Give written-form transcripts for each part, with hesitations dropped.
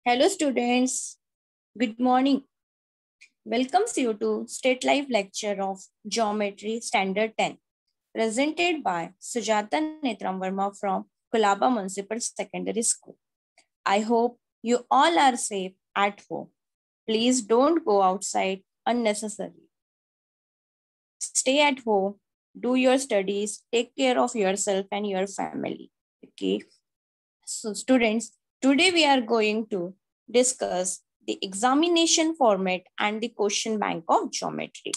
Hello students, good morning. Welcomes you to State Life Lecture of Geometry Standard 10, presented by Sujata Netram Verma from Kulaba Municipal Secondary School. I hope you all are safe at home. Please don't go outside unnecessarily. Stay at home, do your studies, take care of yourself and your family. Okay. So students, today we are going to discuss the examination format and the question bank of geometry.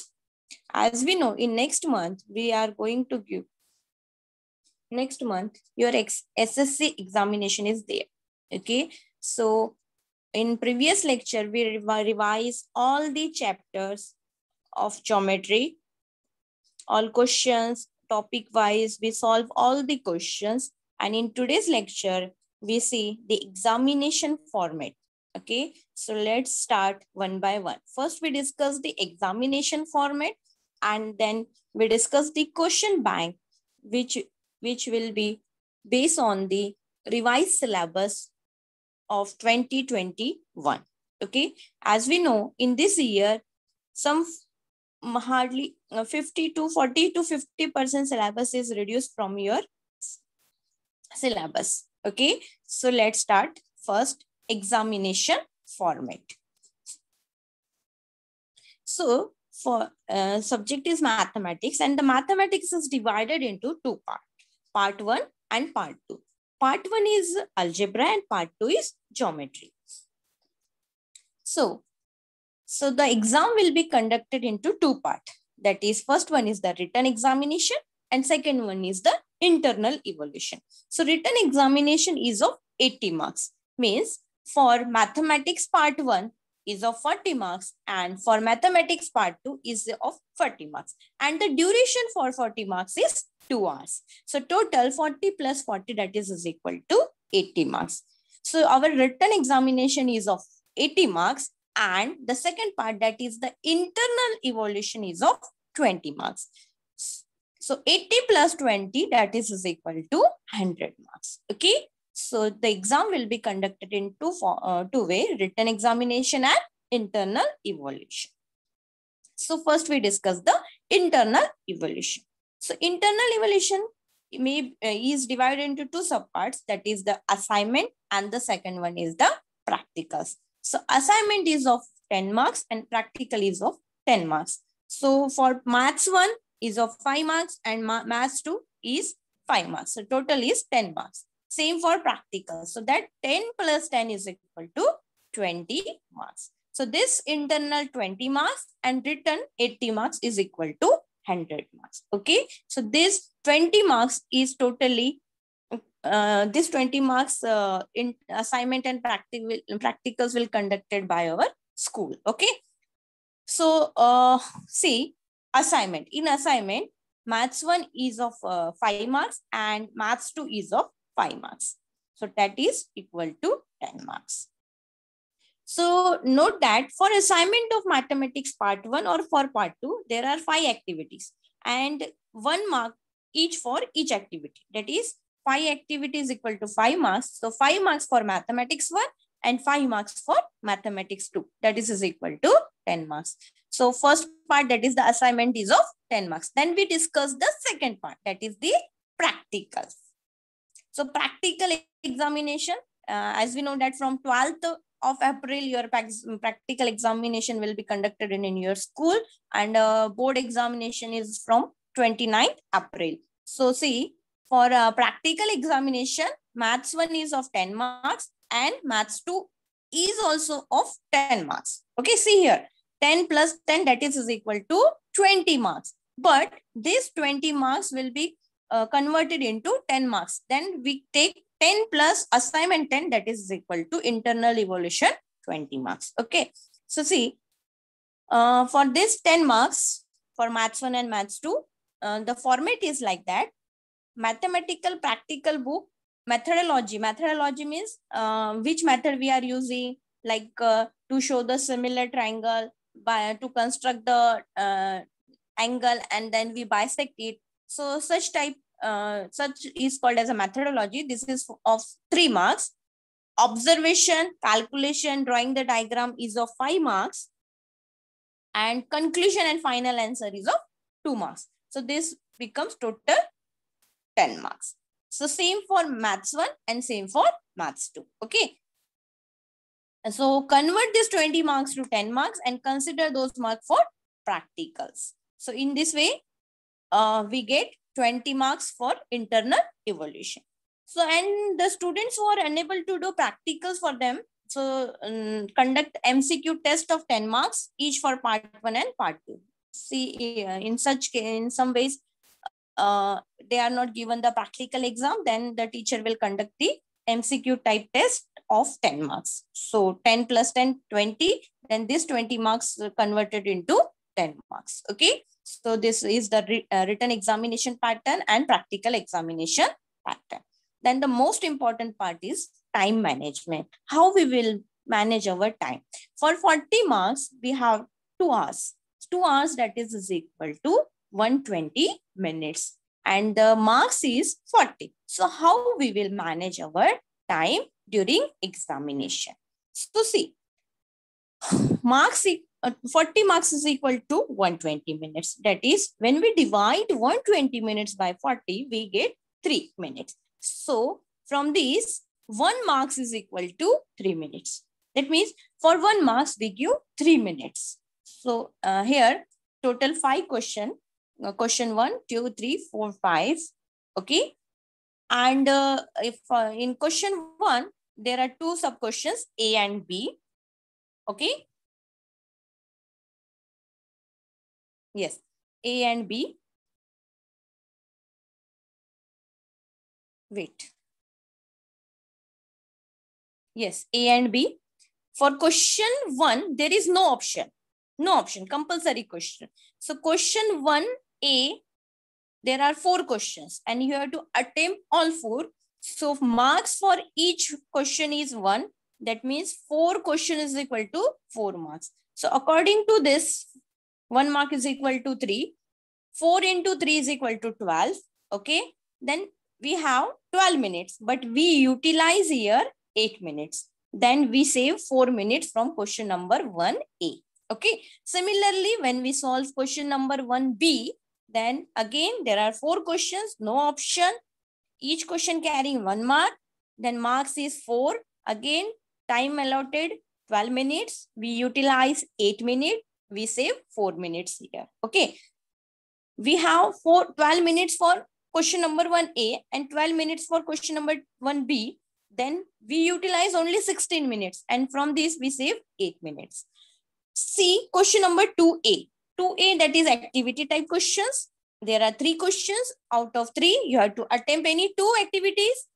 As we know, in next month, we are going to give, next month, your SSC examination is there. Okay. So in previous lecture, we revise all the chapters of geometry, all questions, topic wise, we solve all the questions. And in today's lecture, we see the examination format. Okay, so let's start one by one. First, we discuss the examination format, and then we discuss the question bank, which will be based on the revised syllabus of 2021. Okay, as we know, in this year, some hardly 50 to 40 to 50% syllabus is reduced from your syllabus. Okay, so let's start. First, examination format. So for subject is mathematics, and the mathematics is divided into two parts, part 1 and part 2. Part 1 is algebra and part 2 is geometry. So the exam will be conducted into two parts. That is, first one is the written examination and second one is the internal evaluation. So written examination is of 80 marks. Means for mathematics part 1 is of 40 marks and for mathematics part 2 is of 40 marks. And the duration for 40 marks is 2 hours. So total 40 plus 40, that is equal to 80 marks. So our written examination is of 80 marks. And the second part, that is the internal evaluation, is of 20 marks. So 80 plus 20, that is equal to 100 marks. Okay. So the exam will be conducted in two way, written examination and internal evaluation. So first we discuss the internal evaluation. So internal evaluation is divided into two subparts, that is the assignment and the second one is the practicals. So assignment is of 10 marks and practical is of 10 marks. So for maths 1 is of 5 marks and maths 2 is 5 marks. So total is 10 marks. Same for practical. So that 10 plus 10 is equal to 20 marks. So this internal 20 marks and written 80 marks is equal to 100 marks. Okay. So this 20 marks is totally this 20 marks in assignment and practicals will conducted by our school. Okay. So see, assignment. In assignment, maths 1 is of 5 marks and maths 2 is of 5 marks. So that is equal to 10 marks. So note that for assignment of mathematics part 1 or for part 2, there are 5 activities and 1 mark each for each activity. That is 5 activities equal to 5 marks. So 5 marks for mathematics 1 and 5 marks for mathematics 2. That is equal to 10 marks. So first part, that is the assignment, is of 10 marks. Then we discuss the second part, that is the practicals. So practical examination, as we know that from 12th of April, your practical examination will be conducted in your school and board examination is from 29th April. So see, for practical examination, maths 1 is of 10 marks and maths 2 is also of 10 marks. Okay, see here, 10 plus 10, that is equal to 20 marks. But this 20 marks will be converted into 10 marks. Then we take 10 plus assignment 10, that is equal to internal evaluation 20 marks. Okay. So see, for this 10 marks for maths 1 and maths 2, the format is like that. Mathematical practical book, methodology. Methodology means which method we are using, like to show the similar triangle, to construct the angle, and then we bisect it. So such type, such is called as a methodology. This is of 3 marks. observation, calculation, drawing the diagram is of 5 marks. And conclusion and final answer is of 2 marks. So this becomes total 10 marks. So same for maths 1 and same for maths 2. Okay. So convert this 20 marks to 10 marks and consider those marks for practicals. So in this way, we get 20 marks for internal evaluation. So, and the students who are unable to do practicals for them, so conduct MCQ test of 10 marks, each for part 1 and part 2. See, in some ways, they are not given the practical exam, then the teacher will conduct the MCQ type test of 10 marks. So 10 plus 10, 20, then this 20 marks converted into 10 marks. Okay. So this is the written examination pattern and practical examination pattern. Then the most important part is time management. How we will manage our time. For 40 marks, we have 2 hours. 2 hours, that is equal to 120 minutes. And the marks is 40. So how we will manage our time during examination? So see, 40 marks is equal to 120 minutes. That is, when we divide 120 minutes by 40, we get 3 minutes. So from this, 1 marks is equal to 3 minutes. That means for 1 marks, we give 3 minutes. So here, total 5 question. Question 1, 2, 3, 4, 5. Okay. And if in question 1, there are 2 sub questions, A and B. Okay. Yes, A and B. Wait. Yes, A and B. For question 1, there is no option. No option, compulsory question. So question 1A, there are 4 questions and you have to attempt all 4. So marks for each question is 1. That means 4 questions is equal to 4 marks. So according to this, 1 mark is equal to 3. 4 into 3 is equal to 12. Okay. Then we have 12 minutes, but we utilize here 8 minutes. Then we save 4 minutes from question number 1A. Okay. Similarly, when we solve question number 1B, then again, there are 4 questions, no option. Each question carrying 1 mark. Then marks is 4. Again, time allotted 12 minutes. We utilize 8 minutes. We save 4 minutes here. Okay. We have 12 minutes for question number 1A and 12 minutes for question number 1B. Then we utilize only 16 minutes. And from this, we save 8 minutes. See question number 2A. 2A, that is activity type questions. There are 3 questions. Out of 3, you have to attempt any 2 activities.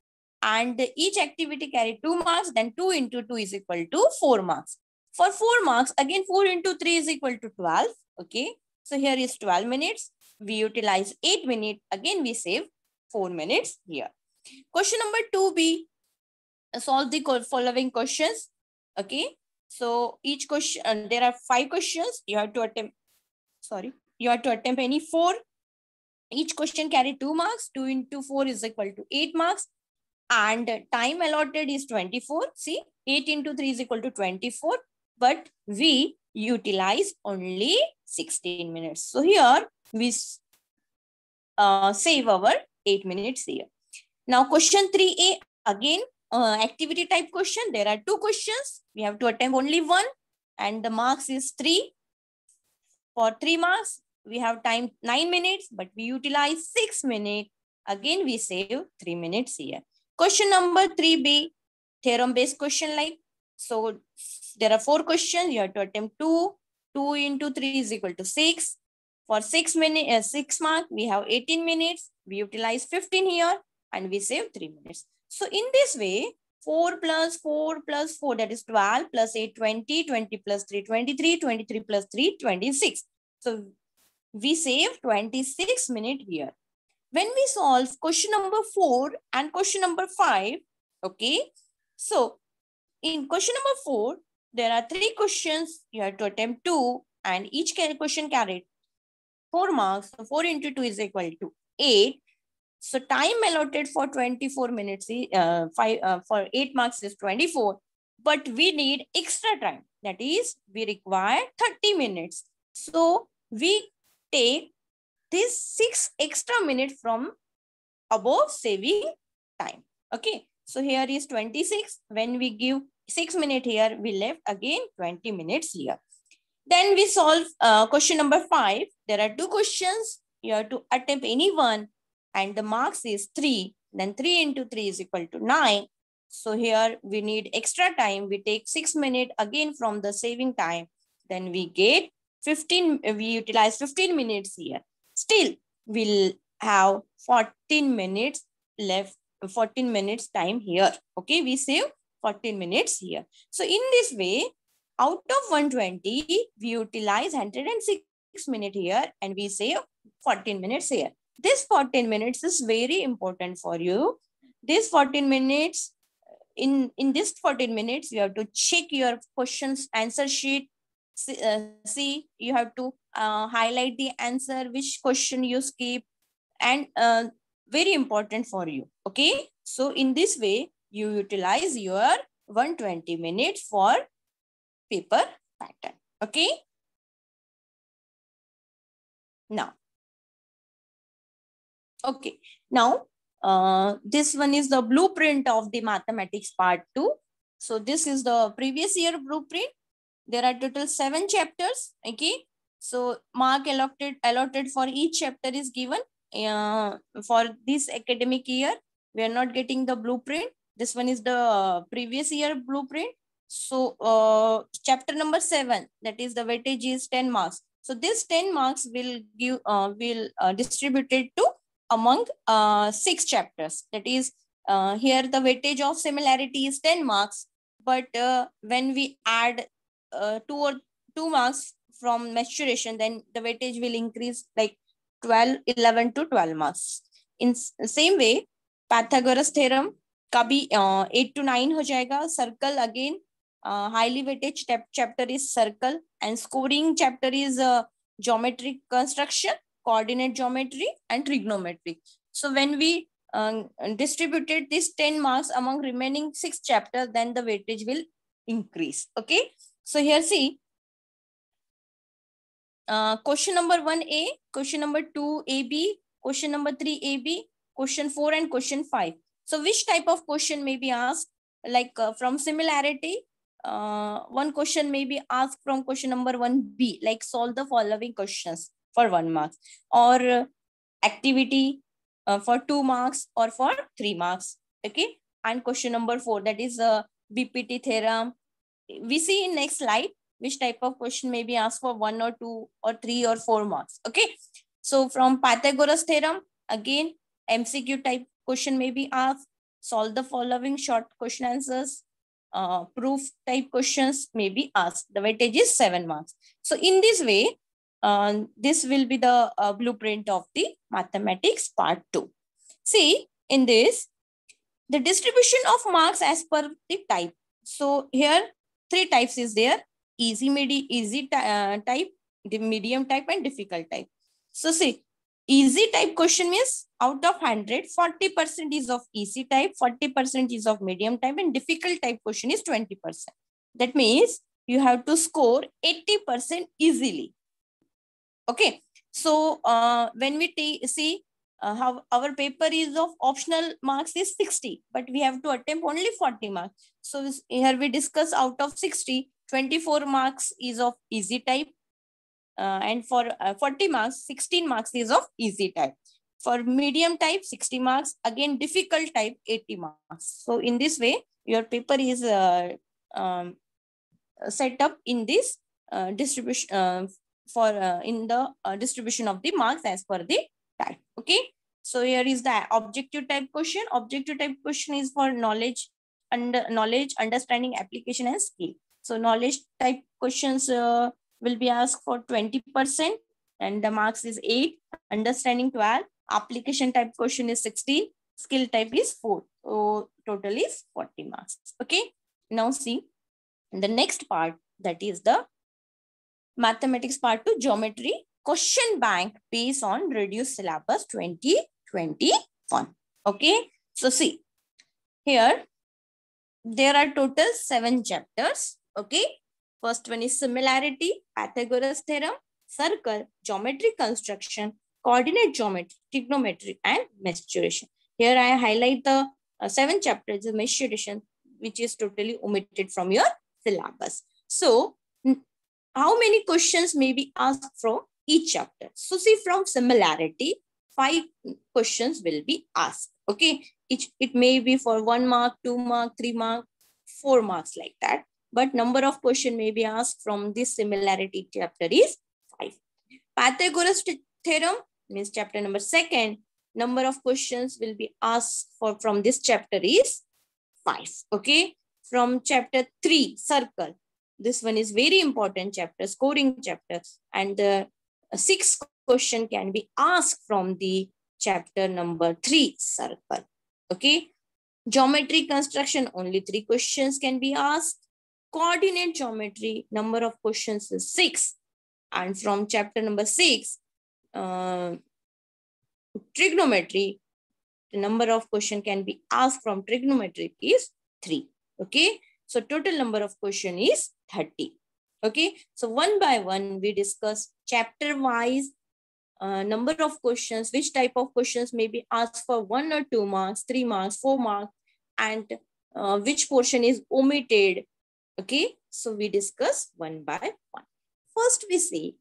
And each activity carry 2 marks. Then 2 into 2 is equal to 4 marks. For 4 marks, again 4 into 3 is equal to 12. Okay. So here is 12 minutes. We utilize 8 minutes. Again, we save 4 minutes here. Question number 2B. Solve the following questions. Okay. So each question, there are 5 questions. You have to attempt, you have to attempt any 4. Each question carry 2 marks. 2 into 4 is equal to 8 marks. And time allotted is 24. See, 8 into 3 is equal to 24. But we utilize only 16 minutes. So here we save our 8 minutes here. Now question 3A, again, activity type question. There are 2 questions. We have to attempt only 1 and the marks is 3. For 3 marks, we have time 9 minutes, but we utilize 6 minutes. Again, we save 3 minutes here. Question number 3B, theorem-based question like. So there are 4 questions. You have to attempt 2. 2 into 3 is equal to 6. For 6 marks, we have 18 minutes. We utilize 15 here and we save 3 minutes. So in this way, 4 plus 4 plus 4, that is 12, plus 8, 20, 20 plus 3, 23, 23 plus 3, 26. So we save 26 minutes here. When we solve question number 4 and question number 5, okay, so in question number 4, there are 3 questions. You have to attempt 2 and each question carried 4 marks. So 4 into 2 is equal to 8. So time allotted for 24 minutes, for 8 marks is 24, but we need extra time. That is, we require 30 minutes. So we take this 6 extra minutes from above saving time. Okay. So here is 26. When we give 6 minutes here, we left again 20 minutes here. Then we solve question number 5. There are 2 questions. You have to attempt any one and the marks is 3. Then 3 into 3 is equal to 9. So here we need extra time. We take 6 minutes again from the saving time. Then we get 15. We utilize 15 minutes here. Still, we'll have 14 minutes left. 14 minutes time here. Okay, we save 14 minutes here. So in this way, out of 120, we utilize 106 minutes here and we save 14 minutes here. This 14 minutes is very important for you. This 14 minutes, in this 14 minutes, you have to check your questions answer sheet. See, you have to highlight the answer, which question you skip, and very important for you. Okay. So in this way, you utilize your 120 minutes for paper pattern. Okay. Now, okay. Now, this one is the blueprint of the mathematics part 2. So this is the previous year blueprint. There are total 7 chapters. Okay. So mark allotted for each chapter is given. For this academic year, we are not getting the blueprint. This one is the previous year blueprint. So chapter number 7, that is the weightage is 10 marks. So this 10 marks will give distributed to among 6 chapters. That is, here the weightage of similarity is 10 marks. But when we add 2 marks from maturation, then the weightage will increase like 11 to 12 marks. In same way, Pythagoras theorem का भी 8 to 9 हो जाएगा. Circle again, highly weightage chapter is circle, and scoring chapter is geometric construction, coordinate geometry, and trigonometry. So when we distributed this 10 marks among remaining 6 chapters, then the weightage will increase. Okay. So here see, question number 1A, question number 2 AB, question number 3 AB, question 4 and question 5. So which type of question may be asked? Like from similarity, one question may be asked from question number 1B, like solve the following questions for 1 mark, or activity for 2 marks or for 3 marks. Okay. And question number 4, that is BPT theorem. We see in next slide which type of question may be asked for 1 or 2 or 3 or 4 marks. Okay. So from Pythagoras theorem, again, MCQ type question may be asked. Solve the following short question answers. Proof type questions may be asked. The weightage is 7 marks. So in this way, this will be the blueprint of the mathematics part 2. See, in this, the distribution of marks as per the type. So here 3 types is there: easy type, the medium type, and difficult type. So see, easy type question means out of 100, 40% is of easy type, 40% is of medium type, and difficult type question is 20%. That means you have to score 80% easily. Okay. So when we see how our paper is of optional marks is 60, but we have to attempt only 40 marks. So here we discuss out of 60, 24 marks is of easy type, and for 40 marks, 16 marks is of easy type. For medium type, 60 marks. Again, difficult type, 80 marks. So in this way, your paper is set up in this distribution in the distribution of the marks as per the type. Okay. So here is the objective type question. Objective type question is for knowledge, understanding, application, and skill. So knowledge type questions will be asked for 20%, and the marks is 8. Understanding 12. Application type question is 60. Skill type is 4. So total is 40 marks. Okay. Now see the next part, that is the mathematics part 2, geometry question bank based on reduced syllabus 2023. 1. Okay. So see, here there are total 7 chapters. Okay. First one is similarity, Pythagoras theorem, circle, geometry construction, coordinate geometry, trigonometry, and mensuration. Here I highlight the 7 chapters of mensuration, which is totally omitted from your syllabus. So how many questions may be asked from each chapter? So see, from similarity, 5 questions will be asked. Okay, it may be for 1 mark, 2 mark, 3 mark, 4 marks, like that. But number of question may be asked from this similarity chapter is 5. Pythagoras theorem means chapter number 2. Number of questions will be asked for from this chapter is 5. Okay. From chapter 3, circle. This one is very important chapter, scoring chapter. And the 6th question can be asked from the chapter number 3, circle. Okay. Geometry construction, only 3 questions can be asked. Coordinate geometry, number of questions is 6. And from chapter number 6, trigonometry, the number of question can be asked from trigonometry is 3. Okay. So total number of question is 30. Okay. So one by one, we discuss chapter wise number of questions, which type of questions may be asked for 1 or 2 marks, 3 marks, 4 marks, and which portion is omitted. Okay. So we discuss one by one. First, we see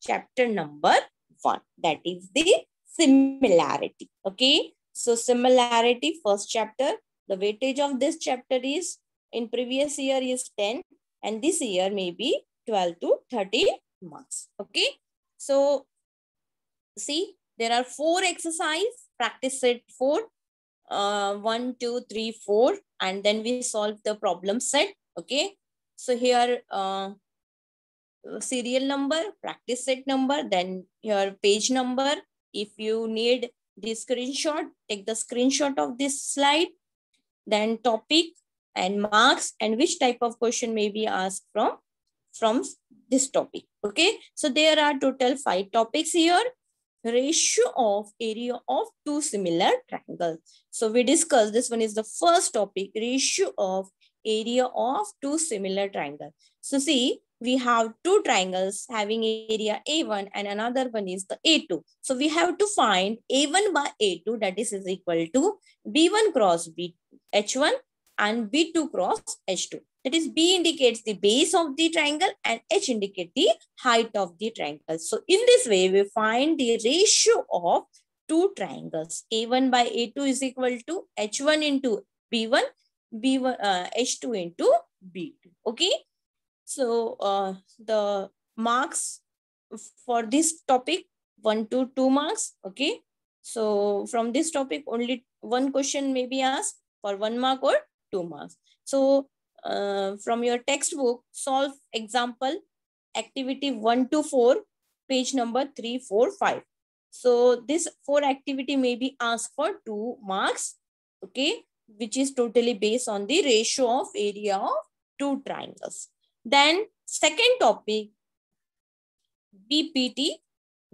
chapter number 1, that is the similarity. Okay. So similarity, first chapter, the weightage of this chapter is in previous year is 10 and this year may be 12 to 30 marks. Okay. So see, there are 4 exercise, practice set 4, 1, 2, 3, 4, and then we solve the problem set. Okay. So here serial number, practice set number, then your page number. If you need the screenshot, take the screenshot of this slide, then topic and marks and which type of question may be asked from this topic. Okay. So there are total 5 topics here. Ratio of area of 2 similar triangles. So we discussed, this one is the first topic, ratio of area of 2 similar triangles. So see, we have 2 triangles having area A1 and another one is the A2. So we have to find A1 by A2, that is equal to B1 cross H1 and B2 cross H2. That is, B indicates the base of the triangle and H indicates the height of the triangle. So in this way, we find the ratio of 2 triangles. A1 by A2 is equal to H1 into B1, H2 into B2. Okay. So the marks for this topic, 1 to 2 marks. Okay. So from this topic, only 1 question may be asked for 1 mark or 2 marks. So from your textbook, solve example activity 1 to 4, page number 3, 4, 5. So this 4 activity may be asked for 2 marks. Okay, which is totally based on the ratio of area of 2 triangles. Then second topic, BPT,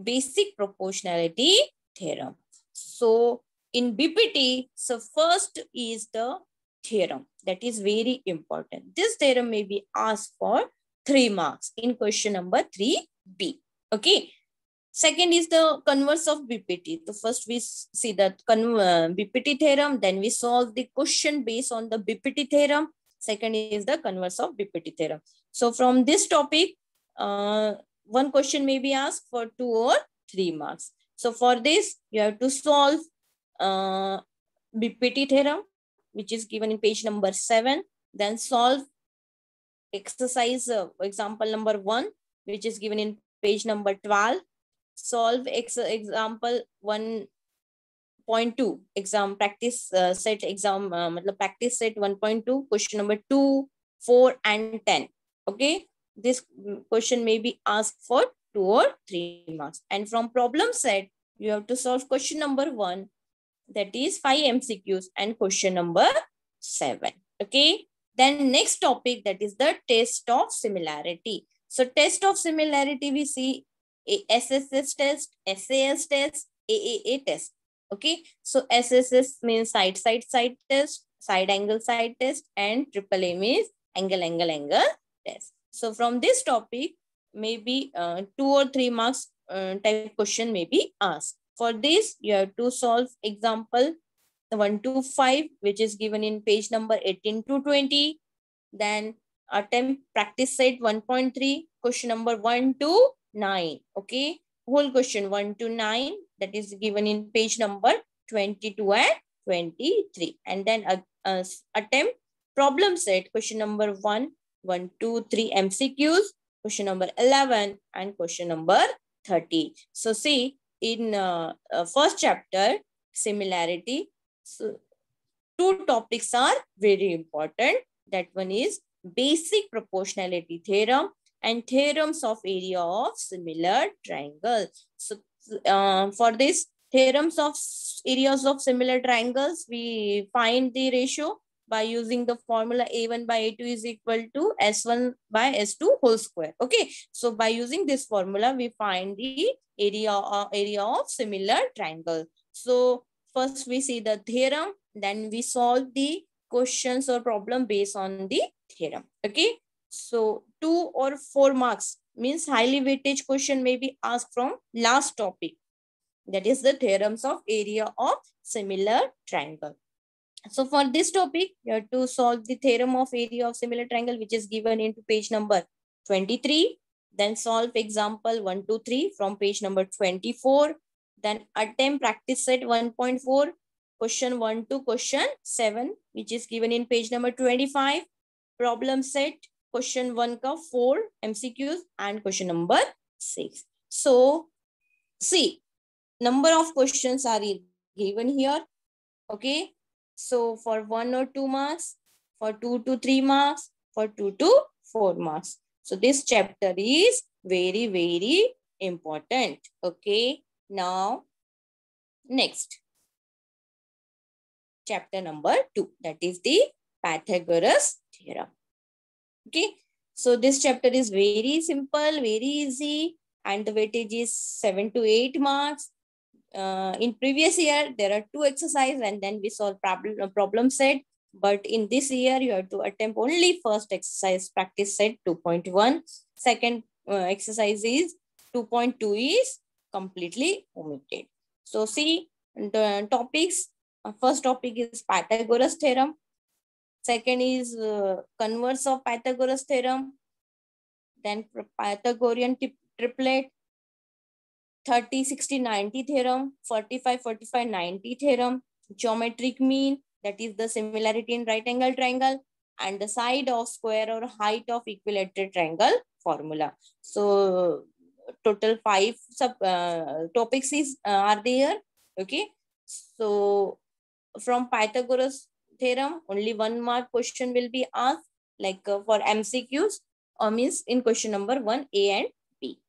basic proportionality theorem. So in BPT, so first is the theorem. That is very important. This theorem may be asked for 3 marks in question number 3B. Okay. Second is the converse of BPT. So first we see the BPT theorem, then we solve the question based on the BPT theorem. Second is the converse of BPT theorem. So from this topic, 1 question may be asked for 2 or 3 marks. So for this, you have to solve BPT theorem, which is given in page number 7. Then solve exercise example number 1, which is given in page number 12. Solve example 1.2, exam practice set exam practice set 1.2, question number 2, 4 and 10. Okay, this question may be asked for 2 or 3 marks. And from problem set, you have to solve question number 1, that is 5 MCQs, and question number 7. Okay. Then next topic, that is the test of similarity. So test of similarity, we see SSS test, SAS test, AAA test. Okay, so SSS means side test, side angle side test, and AAA means angle test. So from this topic, maybe 2 or 3 marks type question may be asked. For this, you have to solve example 1 to 5, which is given in page number 18 to 20. Then attempt practice set 1.3, question number 1 to 9. Okay, whole question 1 to 9, that is given in page number 22 and 23. And then attempt problem set question number 1, 1, 2, 3 MCQs, question number 11 and question number 30. So see, in first chapter, similarity, so two topics are very important. That one is basic proportionality theorem and theorems of area of similar triangles. So for this theorems of areas of similar triangles, we find the ratio by using the formula A1 by A2 is equal to S1 by S2 whole square. Okay, so by using this formula, we find the area of similar triangle. So first we see the theorem, then we solve the questions or problem based on the theorem. Okay, so 2 or 4 marks means highly weightage question may be asked from last topic, that is the theorems of area of similar triangle. So for this topic, you have to solve the theorem of area of similar triangle, which is given into page number 23. Then solve example 1, 2, 3 from page number 24. Then attempt practice set 1.4, question 1 to question 7, which is given in page number 25. Problem set question 1 ka 4 MCQs and question number 6. So see, number of questions are given here. Okay, so for 1 or 2 marks, for 2 to 3 marks, for 2 to 4 marks. So this chapter is very, very important. Okay, now next, chapter number 2, that is the Pythagoras theorem. Okay, so this chapter is very simple, very easy, and the weightage is 7 to 8 marks. In previous year, there are 2 exercises and then we solve problem set. But in this year, you have to attempt only first exercise practice set 2.1. Second exercise is 2.2 is completely omitted. So see the topics. First topic is Pythagoras theorem. Second is converse of Pythagoras theorem. Then Pythagorean triplet. 30, 60, 90 theorem, 45, 45, 90 theorem, geometric mean, that is the similarity in right angle triangle, and the side of square or height of equilateral triangle formula. So total 5 sub topics are there. Okay, so from Pythagoras theorem, only 1 mark question will be asked, like for MCQs, or means in question number 1, A and B.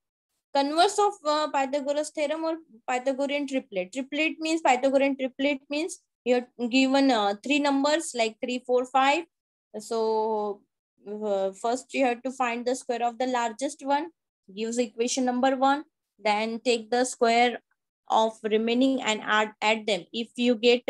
Converse of Pythagoras theorem or Pythagorean triplet. Pythagorean triplet means you're given 3 numbers like 3, 4, 5. So first you have to find the square of the largest one, gives equation number 1. Then take the square of remaining and add them. If you get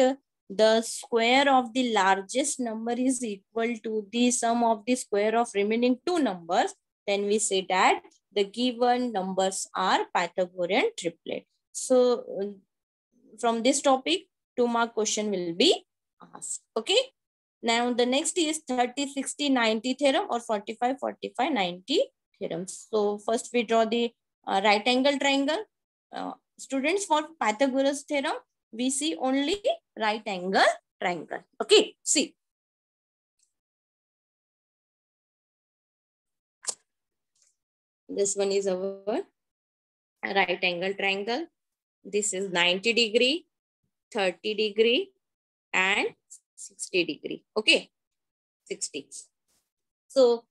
the square of the largest number is equal to the sum of the square of remaining 2 numbers, then we say that the given numbers are Pythagorean triplet. So from this topic, 2 mark question will be asked. Okay. Now the next is 30, 60, 90 theorem or 45, 45, 90 theorems. So first we draw the right angle triangle. Students, for Pythagoras theorem, we see only right angle triangle. Okay, see. This one is our right angle triangle. This is 90 degree, 30 degree, and 60 degree. Okay, 60. So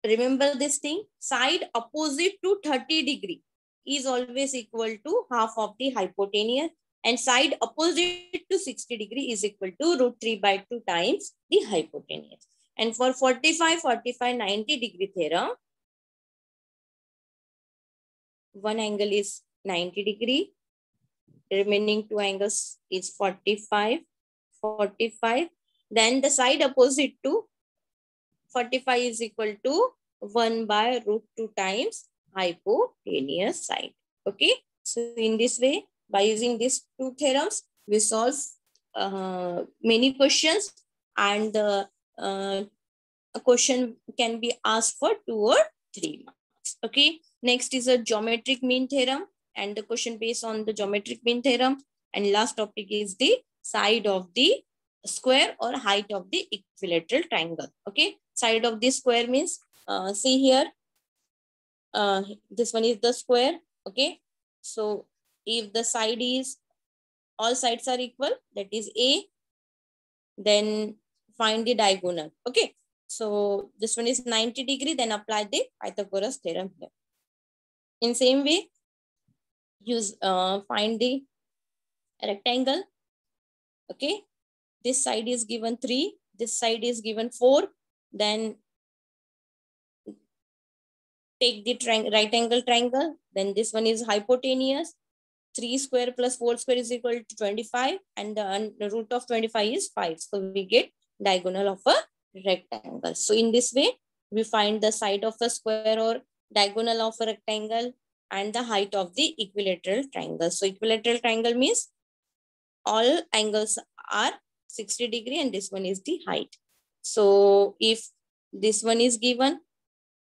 remember this thing, side opposite to 30 degree is always equal to half of the hypotenuse, and side opposite to 60 degree is equal to √3/2 times the hypotenuse. And for 45, 45, 90 degree theorem, one angle is 90 degree. Remaining two angles is 45, 45. Then the side opposite to 45 is equal to 1 by root 2 times hypotenuse side. Okay. So in this way, by using these two theorems, we solve many questions, and a question can be asked for 2 or 3 marks. Okay. Next is a geometric mean theorem, and the question based on the geometric mean theorem. And last topic is the side of the square or height of the equilateral triangle. Okay. Side of the square means, see here, this one is the square. Okay. So if the side is, all sides are equal, that is A, then find the diagonal. Okay. So this one is 90 degree, then apply the Pythagoras theorem here. In same way, use find the rectangle. Okay. This side is given 3, this side is given 4. Then take the right angle triangle. Then this one is hypotenuse. 3 square plus 4 square is equal to 25, and the root of 25 is 5. So we get diagonal of a rectangle. So in this way, we find the side of a square or diagonal of a rectangle and the height of the equilateral triangle. So equilateral triangle means all angles are 60 degree, and this one is the height. So if this one is given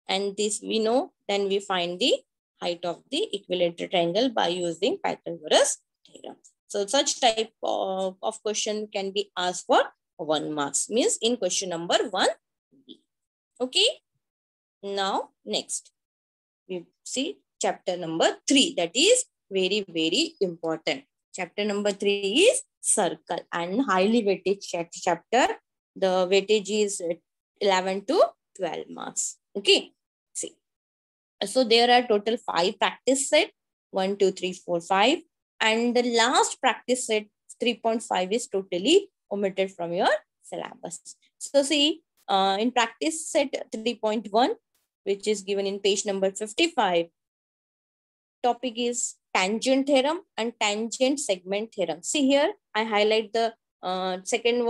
and this we know, then we find the height of the equilateral triangle by using Pythagoras theorem. So such type of question can be asked for 1 marks, means in question number 1B. Okay. Now next we see chapter number 3, that is very, very important. Chapter number 3 is circle and highly weighted chapter. The weightage is 11 to 12 marks. Okay. See. So there are total 5 practice set, 1, 2, 3, 4, 5. And the last practice set 3.5 is totally omitted from your syllabus. So see, in practice set 3.1, which is given in page number 55, topic is tangent theorem and tangent segment theorem. See here, I highlight the second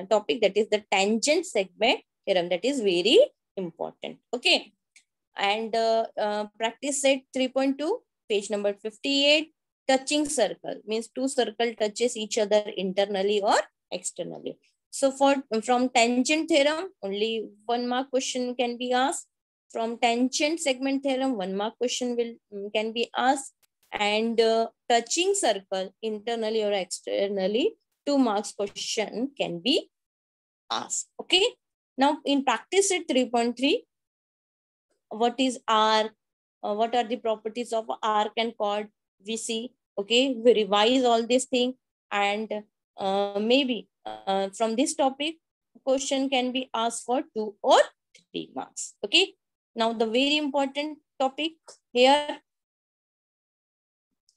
topic, that is the tangent segment theorem. That is very important. Okay. And practice set 3.2, page number 58, touching circle means two circle touches each other internally or externally. So from tangent theorem, only 1 mark question can be asked. From tangent segment theorem, 1 mark question can be asked. And touching circle internally or externally, 2 marks question can be asked. Okay. Now in practice set 3.3, what is arc? What are the properties of arc and chord? We see. Okay, we revise all these things, and maybe from this topic, question can be asked for 2 or 3 marks. Okay. Now the very important topic here,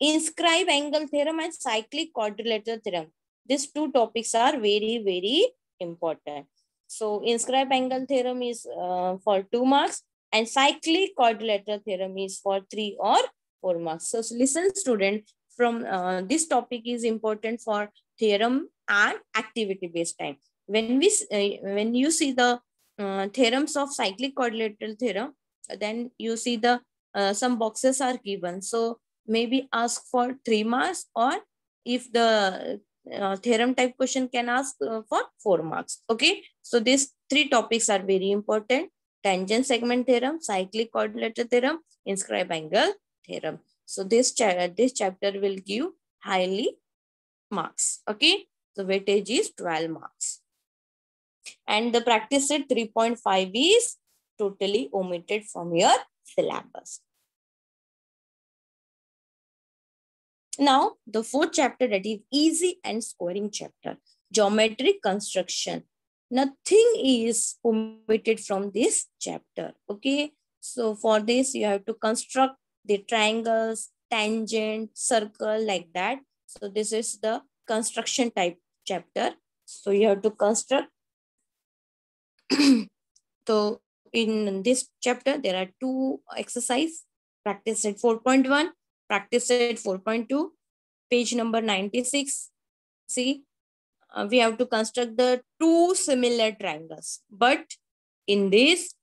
inscribe angle theorem and cyclic quadrilateral theorem. These 2 topics are very, very important. So inscribe angle theorem is for 2 marks, and cyclic quadrilateral theorem is for 3 or 4 marks. So listen, student, from this topic is important for theorem and activity based time. When you see the theorems of cyclic quadrilateral theorem, then you see the some boxes are given. So maybe ask for 3 marks, or if the theorem type question can ask for 4 marks. Okay. So these 3 topics are very important: tangent segment theorem, cyclic quadrilateral theorem, inscribe angle theorem. So this chapter will give highly marks. Okay. The weightage is 12 marks. And the practice set 3.5 is totally omitted from your syllabus. Now, the 4th chapter, that is easy and scoring chapter, geometric construction. Nothing is omitted from this chapter. Okay. So for this, you have to construct the triangles, tangent, circle, like that. So this is the construction type chapter. So you have to construct. So in this chapter, there are 2 exercises. Practice set 4.1, practice set 4.2, page number 96. See, we have to construct the two similar triangles. But in this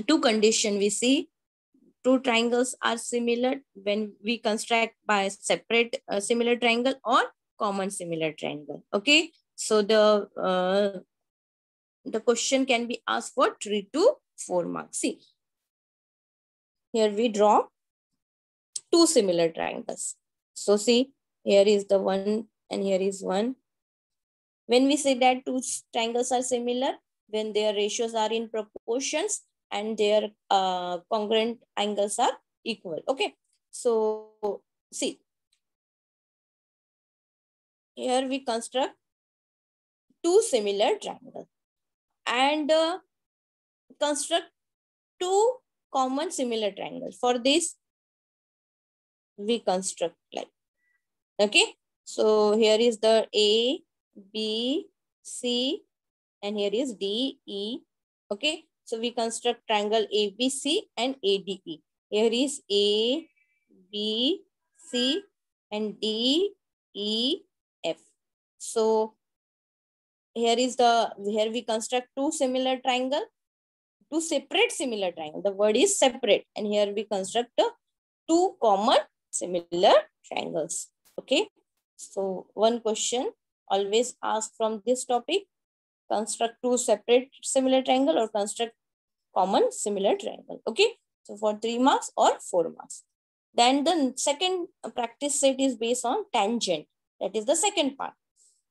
two condition, we see two triangles are similar when we construct by separate similar triangle or common similar triangle. Okay, so the question can be asked for 3 to 4 marks. See, here we draw two similar triangles. So see, here is the one and here is one. When we say that two triangles are similar, when their ratios are in proportions and their congruent angles are equal. Okay, so see, here we construct two similar triangles and construct two common similar triangles. For this, we construct like, okay, so here is the A, B, C, and here is D, E. Okay, so we construct triangle ABC and ADE. Here is A, B, C, and D, E, F. So here we construct two similar triangle, two separate similar triangle. The word is separate, and here we construct two common similar triangles. Okay, so one question always asked from this topic: construct two separate similar triangle or construct common similar triangle. Okay, so for 3 marks or 4 marks. Then the second practice set is based on tangent. That is the second part.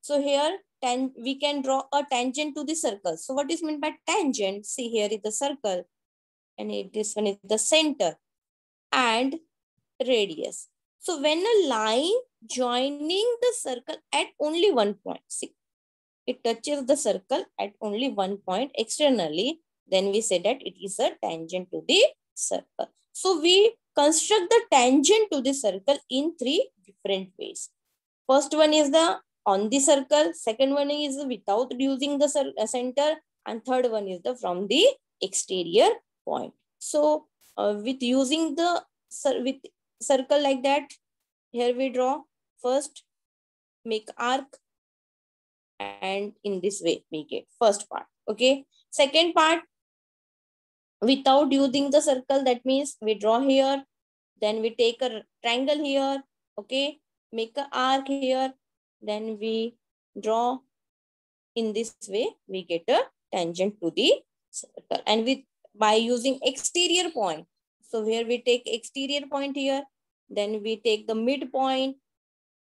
So here we can draw a tangent to the circle. So what is meant by tangent? See, here is the circle and this one is the center and radius. So when a line joining the circle at only one point, see, it touches the circle at only one point externally, then we say that it is a tangent to the circle. So we construct the tangent to the circle in 3 different ways. First one is the on the circle, second one is without using the center, and third one is the from the exterior point. So with using the with circle like that, here we draw first, make arc, and in this way we get first part. Okay, second part, without using the circle, that means we draw here, then we take a triangle here. Okay, make an arc here, then we draw in this way, we get a tangent to the circle. And with by using exterior point, so here we take exterior point here, then we take the midpoint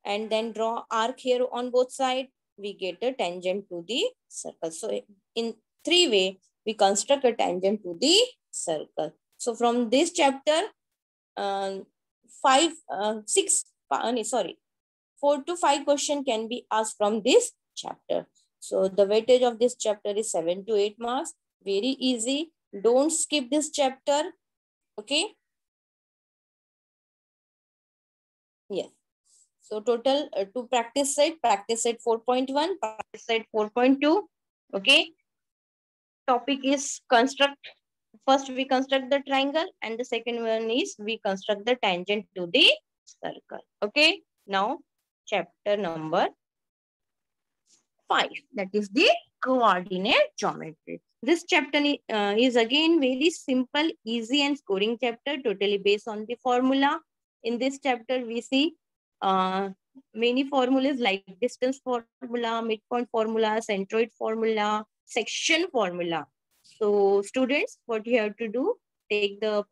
and then draw arc here on both sides, we get a tangent to the circle. So in 3 ways, we construct a tangent to the circle. So from this chapter, 4 to 5 questions can be asked from this chapter. So the weightage of this chapter is 7 to 8 marks. Very easy. Don't skip this chapter. Okay. Yes. So total to practice set 4.1, practice set 4.2. Okay. Topic is construct. First we construct the triangle and the second one is we construct the tangent to the circle. Okay. Now chapter number 5, that is the coordinate geometry. This chapter is again very simple, easy and scoring chapter, totally based on the formula. In this chapter, we see many formulas like distance formula, midpoint formula, centroid formula, section formula. So students, what you have to do, take the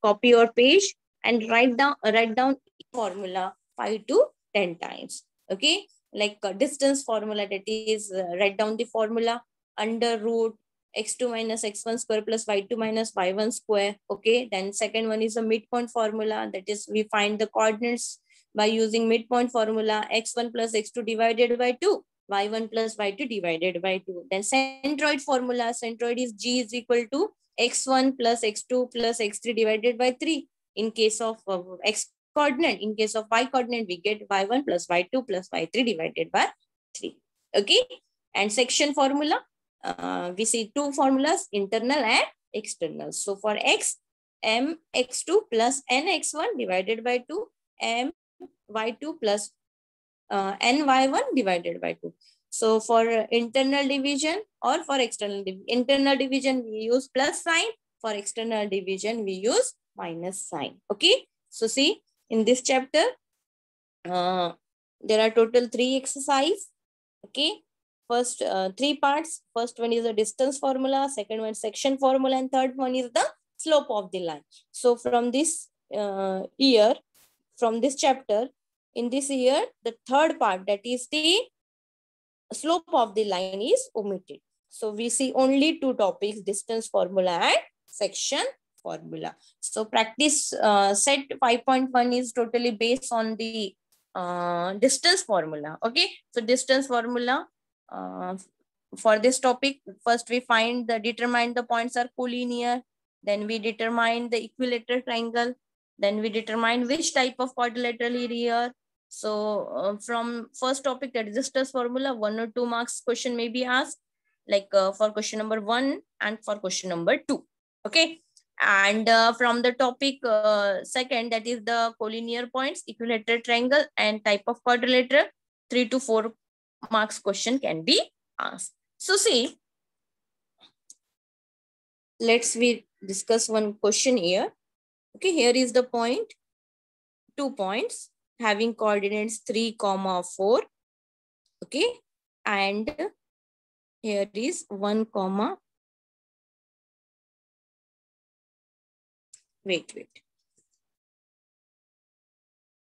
copy or page and write down formula 5 to 10 times. Okay, like distance formula, that is write down the formula under root x2 minus x1 square plus y2 minus y1 square. Okay, then second one is a midpoint formula, that is we find the coordinates by using midpoint formula, x1 plus x2 divided by 2, y1 plus y2 divided by 2. Then centroid formula, centroid is g is equal to x1 plus x2 plus x3 divided by 3. In case of x coordinate, in case of y coordinate, we get y1 plus y2 plus y3 divided by 3. Okay, and section formula, we see 2 formulas, internal and external. So for x, mx2 plus nx1 divided by 2, my2 plus ny1 divided by 2. So for internal division or for internal division, we use plus sign. For external division, we use minus sign. Okay. So see, in this chapter, there are total 3 exercises. Okay. First 3 parts. First one is the distance formula. Second one section formula. And third one is the slope of the line. So from this year, from this chapter, in this year, the third part, that is the slope of the line, is omitted. So we see only 2 topics, distance formula and section formula. So practice set 5.1 is totally based on the distance formula. Okay. So distance formula, for this topic, first we determine the points are collinear. Then we determine the equilateral triangle. Then we determine which type of quadrilateral is here. So from first topic, that is distance formula, 1 or 2 marks question may be asked, like for question number 1 and for question number 2. Okay. And from the topic second, that is the collinear points, equilateral triangle and type of quadrilateral, 3 to 4 marks question can be asked. So see, we discuss one question here. Okay, here is the point, 2 points having coordinates 3, 4. Okay, and here is 1, wait.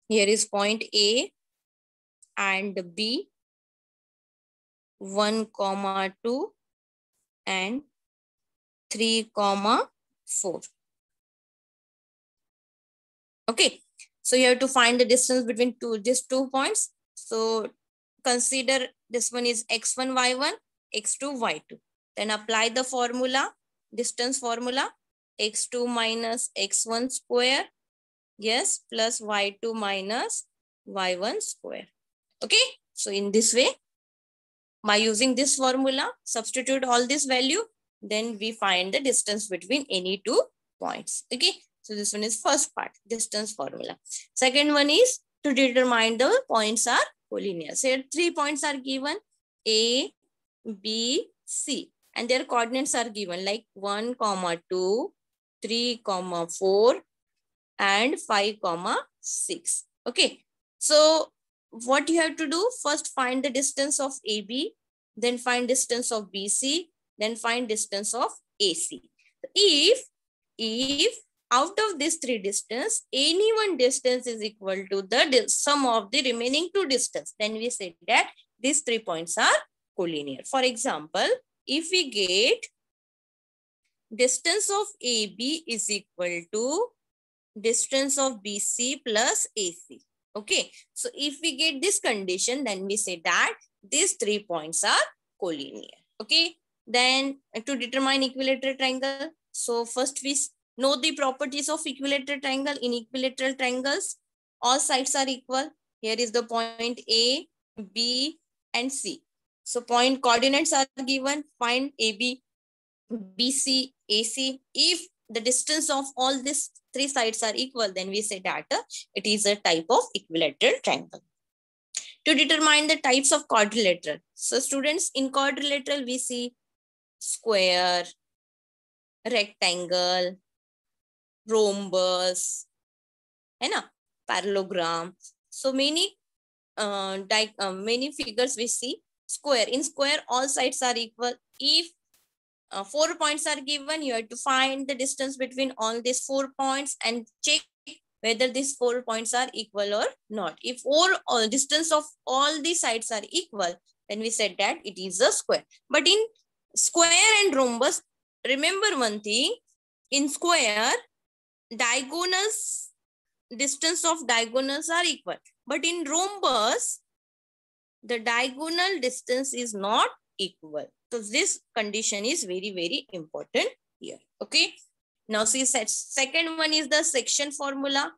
Here is point A and B, 1, 2 and 3, 4. Okay, so you have to find the distance between these 2 points. So consider this one is x1, y1, x2, y2. Then apply the formula, distance formula, x2 minus x1 square, yes, plus y2 minus y1 square. Okay, so in this way, by using this formula, substitute all this value, then we find the distance between any 2 points. Okay, so this one is first part, distance formula. Second one is to determine the points are collinear. So here 3 points are given, A, B, C, and their coordinates are given like 1, 2, 3, 4, and 5, 6. Okay, so what you have to do, first find the distance of AB, then find distance of BC, then find distance of AC. If out of this 3 distance, any one distance is equal to the sum of the remaining 2 distance, then we say that these 3 points are collinear. For example, if we get distance of AB is equal to distance of BC plus AC. Okay, so if we get this condition, then we say that these 3 points are collinear. Okay, then to determine equilateral triangle, so first we know the properties of equilateral triangle. In equilateral triangles, all sides are equal. Here is the point A, B, and C. So point coordinates are given. Find AB, BC, AC. If the distance of all these 3 sides are equal, then we say that it is a type of equilateral triangle. To determine the types of quadrilateral. So students, in quadrilateral, we see square, rectangle, rhombus, parallelogram. So many figures we see. Square. In square, all sides are equal. If 4 points are given, you have to find the distance between all these 4 points and check whether these 4 points are equal or not. If all distance of all the sides are equal, then we said that it is a square. But in square and rhombus, remember one thing, in square, distance of diagonals are equal. But in rhombus, the diagonal distance is not equal. So this condition is very, very important here. Okay. Now see, second one is the section formula.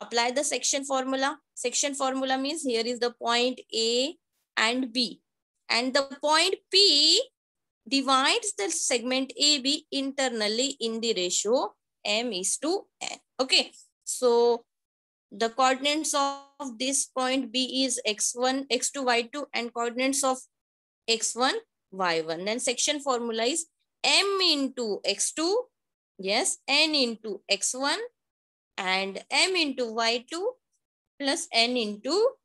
Apply the section formula. Section formula means here is the point A and B. And the point P divides the segment AB internally in the ratio m/n. Okay, so the coordinates of this point B is x1, x2, y2, and coordinates of x1, y1. Then section formula is m into x2, yes, n into x1, and m into y2 plus n into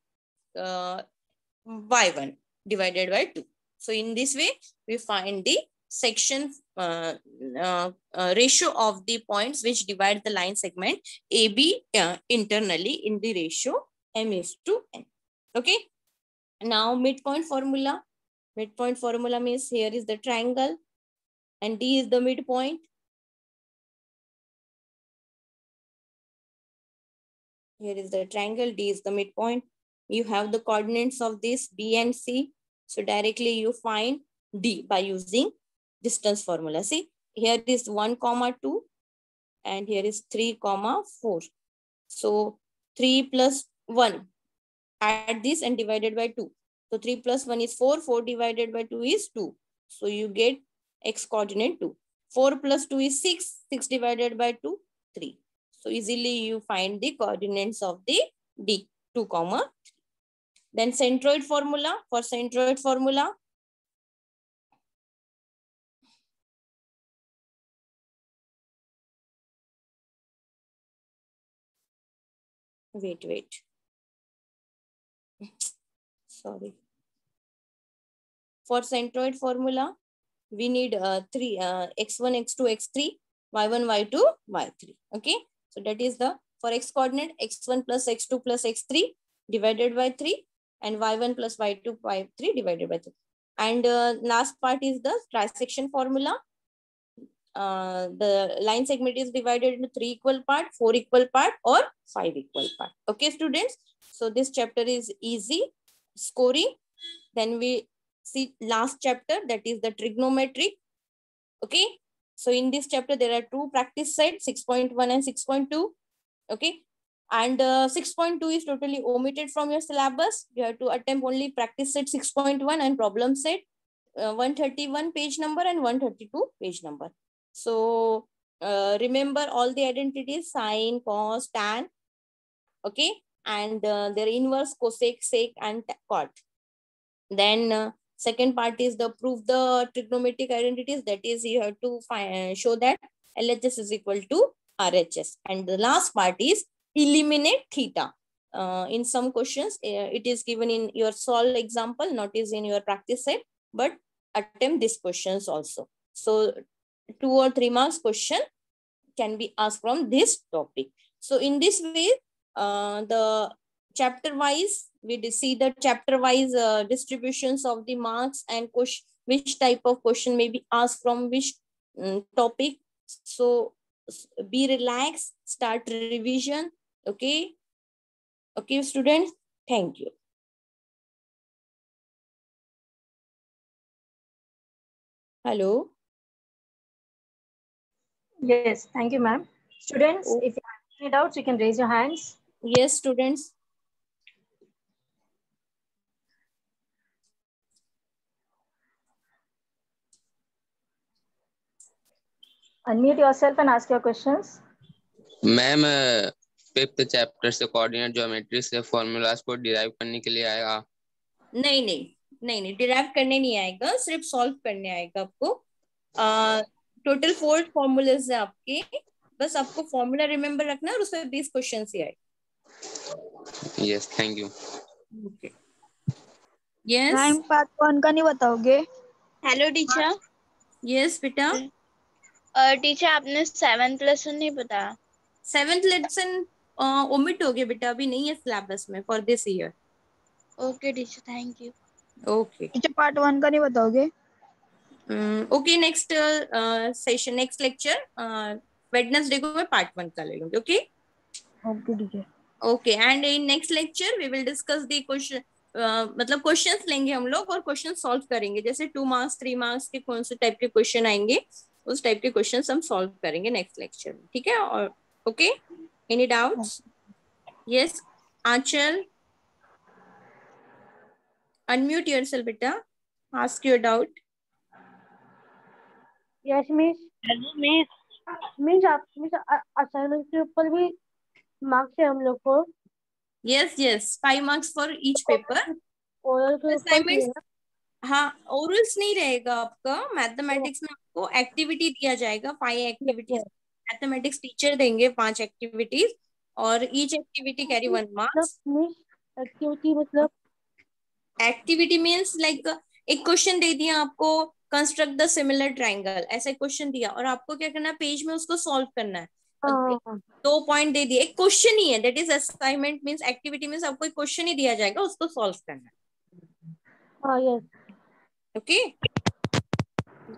y1 divided by 2. So in this way, we find the section ratio of the points which divide the line segment AB internally in the ratio m/n. Okay. Now midpoint formula. Midpoint formula means here is the triangle and D is the midpoint. Here is the triangle, D is the midpoint. You have the coordinates of this B and C. So directly you find D by using distance formula. See, here is 1, 2 and here is 3, 4. So 3 plus 1, add this and divided by 2. So 3 plus 1 is 4, 4 divided by 2 is 2. So you get x coordinate 2. 4 plus 2 is 6, 6 divided by 2, 3. So easily you find the coordinates of the D, 2, 3. Then centroid formula. For centroid formula, wait. Sorry. For centroid formula, we need three x1, x2, x3, y1, y2, y3. Okay. So that is the for x coordinate x1 plus x2 plus x3 divided by 3 and y1 plus y2, y3 divided by 3. And last part is the trisection formula. The line segment is divided into 3 equal part, 4 equal part, or 5 equal part. Okay, students. So this chapter is easy scoring. Then we see last chapter, that is the trigonometry. Okay. So in this chapter, there are 2 practice sets, 6.1 and 6.2. Okay. And 6.2 is totally omitted from your syllabus. You have to attempt only practice set 6.1 and problem set 131 page number and 132 page number. So remember all the identities, sine, cos, tan. Okay. And their inverse, cosec, sec, and cot. Then second part is the prove the trigonometric identities. That is, you have to show that LHS is equal to RHS. And the last part is eliminate theta. In some questions, it is given in your solve example, not is in your practice set, but attempt these questions also. So 2 or 3 marks question can be asked from this topic. So in this way, the chapter wise, we see the chapter wise distributions of the marks and which type of question may be asked from which topic. So be relaxed, start revision. Okay. Okay, students. Thank you. Hello. Yes, thank you, ma'am. Students, Oh. if you have any doubts, you can raise your hands. Yes, students. Unmute yourself and ask your questions. Ma'am fifth chapter से coordinate geometry से formulas को derive करने के लिए आएगा? नहीं, derive करने नहीं आएगा, सिर्फ सॉल्व करने आएगा आपको। टोटल 4 फॉर्मूलाज है आपके, बस आपको फॉर्मूला रिमेम्बर रखना और उसमें 20 क्वेश्चन ही आए। Yes, thank you. Okay, yes ma'am part 1 का नहीं बताओगे? Hello teacher. यस बेटा। टीचर आपने 7th लेसन नहीं बताया। 7th लेसन ओमिट हो गया बेटा, अभी नहीं है सिलेबस में for this year. Okay teacher, thank you. Okay teacher part 1 का नहीं बताओगे? Okay, next session, next lecture Wednesday को मैं पार्ट 1 का ले लूंगी। Okay okay teacher. Okay, and in next lecture we will discuss the question, मतलब क्वेश्चंस लेंगे हम लोग और क्वेश्चन सॉल्व करेंगे। जैसे 2 मार्क्स 3 मार्क्स के कौन से टाइप के क्वेश्चन आएंगे, उस टाइप के क्वेश्चन हम सॉल्व करेंगे नेक्स्ट लेक्चर में। ठीक है? और ओके, एनी डाउट्स? यस आंचल, अनम्यूट योरसेल्फ बेटा, ask your doubt. Yes, miss. Hello miss. Means assignment के ऊपर भी मार्क्स है हम लोग को। Yes, yes, 5 marks for each paper. Oral के ऊपर भी Assignments, है। हाँ, ओरल्स नहीं रहेगा आपका। मैथमेटिक्स में आपको एक्टिविटी दिया जाएगा, 5 एक्टिविटीज। मैथमेटिक्स टीचर देंगे 5 एक्टिविटीज, और each activity carry 1 marks. Activity मतलब एक्टिविटी मीन्स लाइक एक क्वेश्चन दे दिया आपको, कंस्ट्रक्ट द सिमिलर ट्राइंगल, ऐसा क्वेश्चन दिया और आपको क्या करना है, पेज में उसको सॉल्व करना है। 2 पॉइंट दे दिए, एक क्वेश्चन ही है, that is assignment means activity means आपको एक क्वेश्चन ही दिया जाएगा, उसको सॉल्व करना है। Yes. Okay,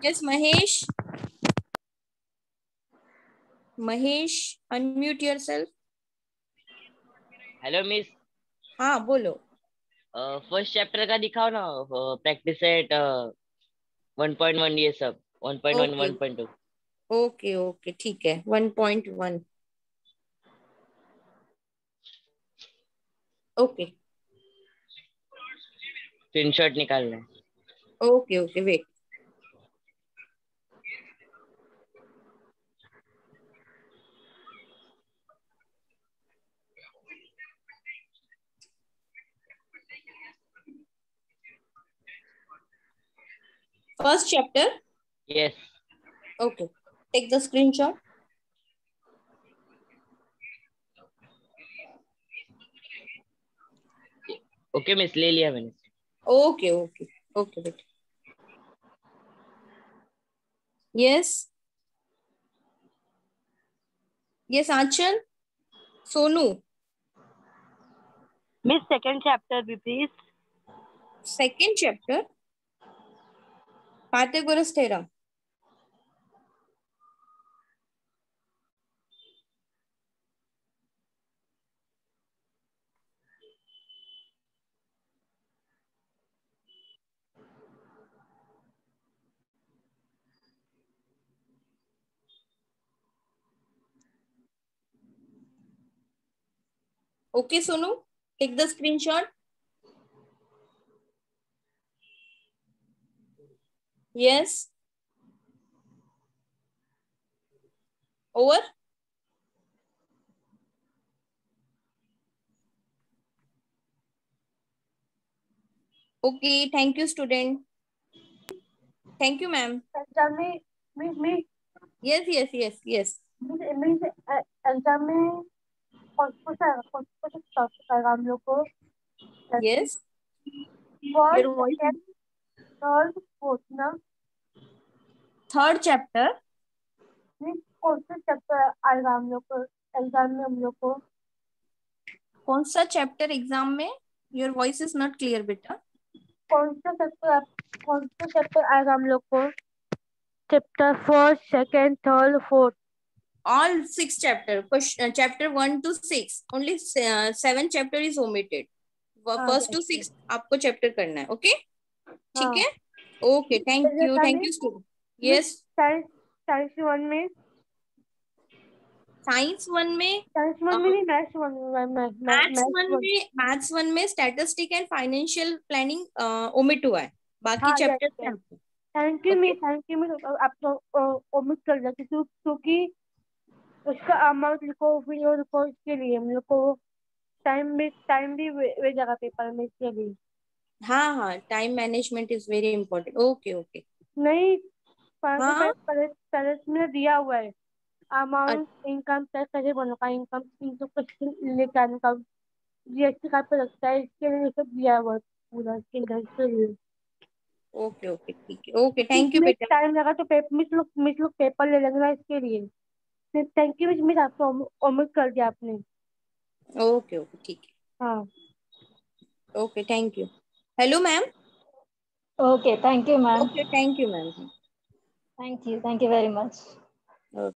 yes Mahesh, Mahesh unmute yourself. Hello miss, हाँ बोलो। फर्स्ट चैप्टर का दिखाओ ना, प्रैक्टिस सेट 1.1 ये सब 1.1 ओके 1.2। ओके ओके ठीक है, 1.1 ओके स्क्रीनशॉट निकालना है। Okay okay wait. First chapter. Yes. Okay. Take the screenshot. Okay miss, ले लिया मैंने। Okay, okay, okay. बेटा। Yes. Yes, Aanchal. Sonu. Miss second chapter भी please. Second chapter. Pythagoras theorem. Okay, Sonu. Take the screenshot. Yes. Over. Okay, thank you, student. Thank you, ma'am. Exam में miss Yes, yes, yes, yes. Miss exam में कौन सा topic आएगा हम लोग को? Yes. First Your voice. Second third fourth ना? Third chapter. Miss कौन सा चैप्टर आएगा हम लोग को एग्जाम में हम लोग को? कौन सा चैप्टर एग्जाम में? Your voice is not clear, बेटा। कौन सा चैप्टर आएगा हम लोग को? Chapter first second third fourth. All 6 chapter. Chapter 1 to 6. Only 7 chapter is omitted. First to 6 आपको चैप्टर करना है। ओके, ठीक है। Okay, thank you student. Yes. Science one में साइंस वन में नहीं, मैथ्स वन में statistic and financial planning omit हुआ है, बाकी चैप्टर में। थैंक यू मिस आप तो ओमिट कर दिया क्योंकि उसका अमाउंट लिखो, वीडियो लिखो, इसके लिए हम लोग को टाइम भी वे जगह पेपर में, इसके लिए। हाँ हाँ, time management is very important. Okay okay. नहीं, हाँ, पहले में दिया हुआ है अमाउंट, इनकम टैक्स कैसे बनोगा, इनकम क्वेश्चन लेके आने का, जीएसटी कार्ड पे लगता है, इसके लिए सब दिया हुआ है पूरा इसके लिए। ओके ओके ठीक है। ओके, थैंक यू बेटा। टाइम लगा तो मिस लोग पेपर ले लेंगे ना, इसके लिए। थैंक यू मिस आपको ओमिट कर दिया आपने। ओके ओके ठीक है। हाँ okay, thank you. Hello ma'am. Okay, thank you, ma'am. Okay, thank you ma'am. Thank you very much.